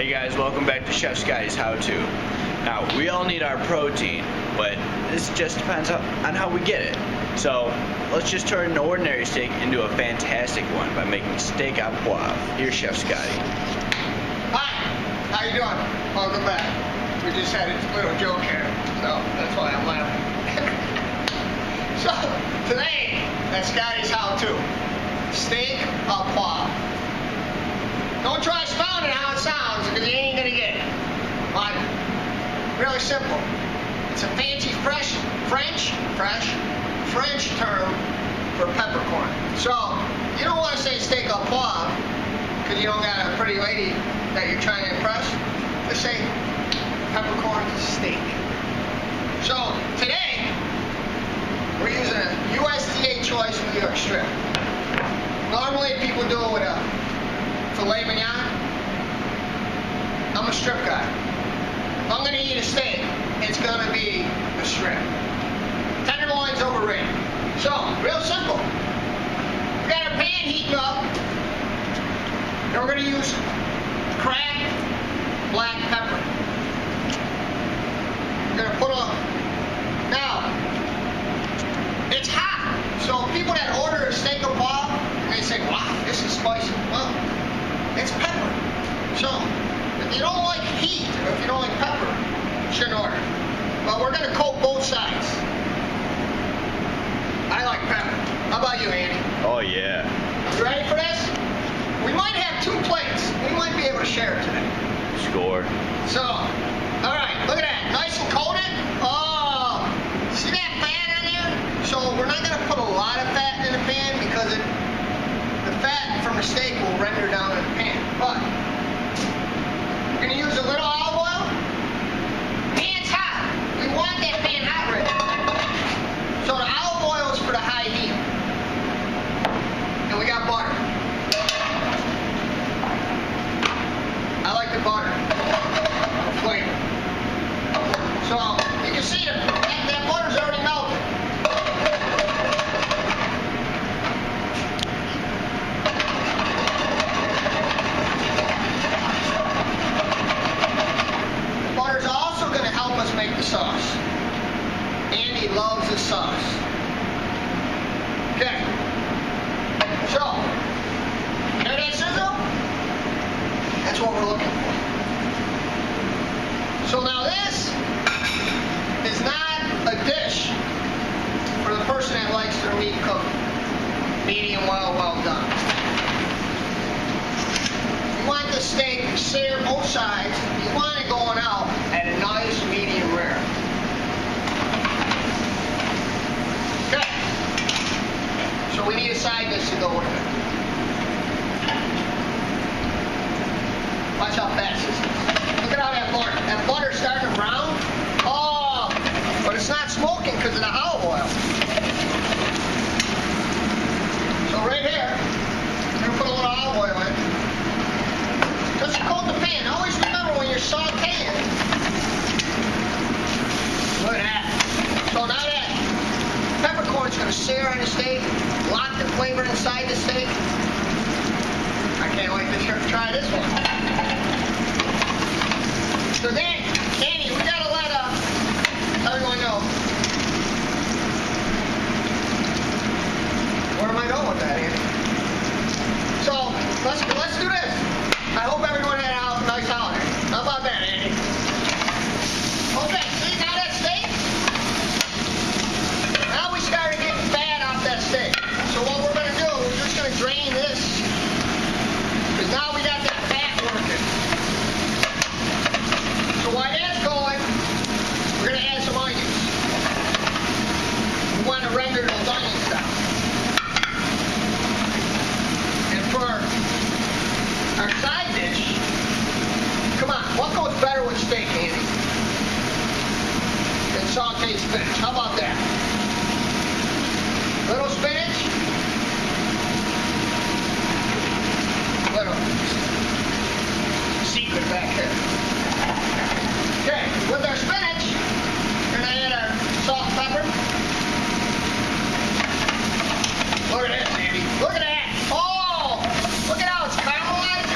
Hey guys, welcome back to Chef Scottie's How To. Now, we all need our protein, but this just depends on how we get it. So, let's just turn an ordinary steak into a fantastic one by making steak au poivre. Here's Chef Scottie. Hi, how you doing? Welcome back. We just had a little joke here, so that's why I'm laughing. So, today, at Scottie's How To, steak au poivre. Don't try spelling it how it sounds, because you ain't gonna get it. But, really simple. It's a fancy French term for peppercorn. So, you don't want to say steak au poivre, because you don't got a pretty lady that you're trying to impress. Just say peppercorn steak. So, today, we're using a USDA choice New York strip. Normally, people do it with a filet mignon. I'm a strip guy. If I'm going to eat a steak, it's going to be a strip. Tenderloin's overrated. So, real simple. We got our pan heating up. And we're going to use cracked black pepper. We're going to put on. Now, it's hot. So people that order a steak au poivre, and they say, wow, this is spicy. Well, it's pepper. So, if you don't like heat, or if you don't like pepper, you shouldn't order. But we're going to coat both sides. I like pepper. How about you, Andy? Oh yeah. You ready for this? We might have 2 plates. We might be able to share it today. Score. So, alright, look at that. Nice and coated. Oh, see that fat on there? So, we're not going to put a lot of fat in the pan because the fat from the steak will render down in the pan. But, we're going to use a little olive oil. Pan's hot. We want that pan hot right now. So, the olive oil is for the high heat. And we got butter. I like the butter. The flavor. So, you can see that butter's already melted. The butter's also going to help us make the sauce. Andy loves the sauce. Okay. So, hear that sizzle? That's what we're looking for. So now this is not a dish for the person that likes their meat cooked medium well done. You want the steak to sear both sides. You want it going out at a nice medium rare. Okay. So we need a side dish to go with it. Watch how fast this is. Look at how that butter's starting to brown. Oh, but it's not smoking because of the olive oil. So right here, we're going to put a little olive oil in. Just coat the pan. Always remember when you're sauteing. Look at that. So now that peppercorn's going to sear on the steak, lock the flavor inside the steak. I can't wait to try this one. So then, Andy, we gotta let everyone know. Where am I going with that, Andy? So let's do this. I hope everyone had a nice holiday. How about that, Andy? Okay, see now that steak? Now we started getting fat off that steak. So what we're gonna do, we're just gonna drain this. Because now we got that fat working. So while that's going, we're going to add some onions. We want to render those onions down. And for our side dish, come on, what goes better with steak, Andy? Than sauteed spinach. How about that? Little spinach. Little secret back here. Okay, with our spinach, we're going to add our salt and pepper. Look at this, Andy. Look at that. Oh, look at how it's caramelized.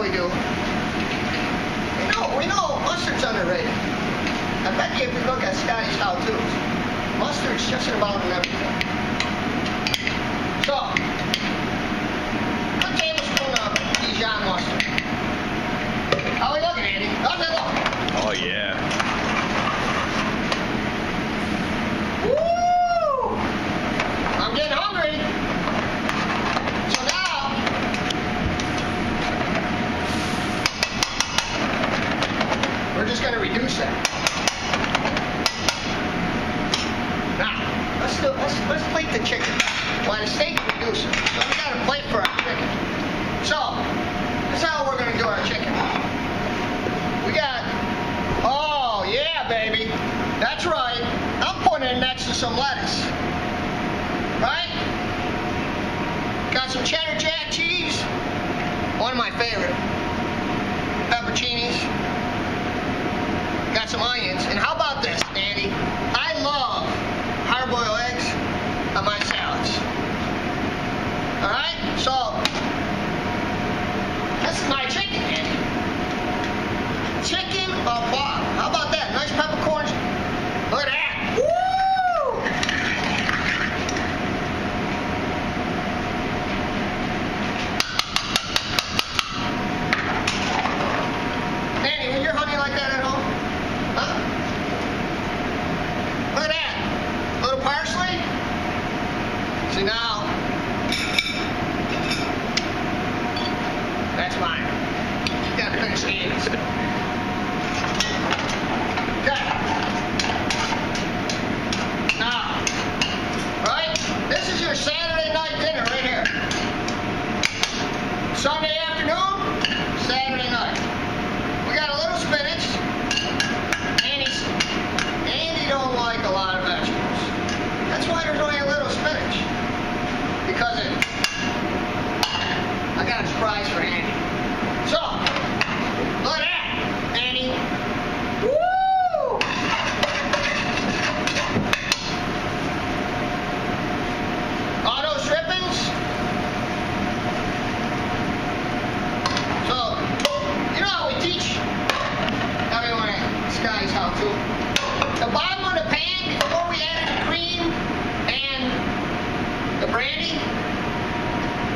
we do. We know mustard's underrated. I bet you if you look at Scottie's how-tos, mustard's just about in everything. So, a tablespoon of Dijon mustard. How we looking, Andy? How's it look? Oh yeah. Woo! I'm getting hungry. So now, we're just going to reduce that. Now, let's plate the chicken. Well, the steak reducer. So we got a plate for our chicken. So, this is how we're going to do our chicken. We got, oh yeah, baby. That's right. I'm putting it next to some lettuce. Right? Got some cheddar jack cheese. One of my favorite. Pepperoncinis. Got some onions. And how about this, Andy? I love hard-boiled eggs on my salads. Alright? So, this is my chicken, Andy. Chicken au poivre. How about that? Nice peppercorns. Look at that. Woo! Andy, when you're hunting like that at home? Huh? Look at that. A little parsley. See now. That's mine. You gotta finish Andy's. Okay. Now, right? This is your Saturday night dinner right here. Sunday afternoon, Saturday night. We got a little spinach. Andy don't like a lot of vegetables. That's why there's only a little spinach. Because I got a surprise for Andy. So, look at that, Andy. Woo! All those drippings. So, you know how we teach everyone at Scotty's how to. The bottom of the pan, before we added the cream and the brandy,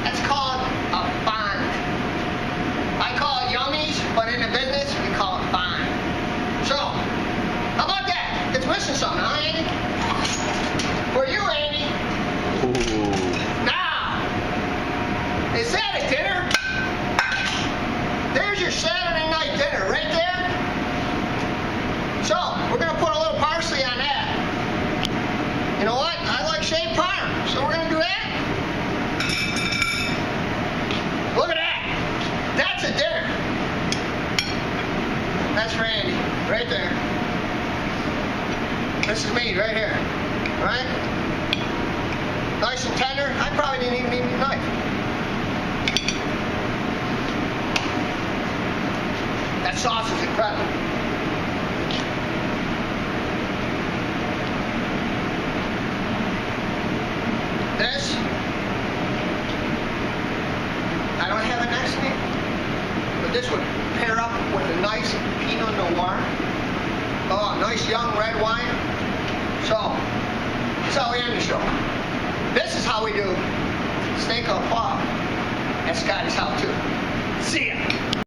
that's called a bond. I call it yummies, but in the business, we call it bond. So, how about that? It's missing something, huh, Andy? For you, Andy. Ooh. Now, is that a dinner? There's your Saturday night dinner right there. So, we're going to put a little parsley on that. You know what? I like shaved parm, so we're going to do that. Look at that. That's a dinner. That's for Andy, right there. This is me, right here. All right? Nice and tender. I probably didn't even need a knife. That sauce is incredible. This, I don't have it next to me, but this would pair up with a nice Pinot Noir. Oh, nice young red wine. So, that's how we end the show. This is how we do steak au poivre at Scotty's How To. See ya.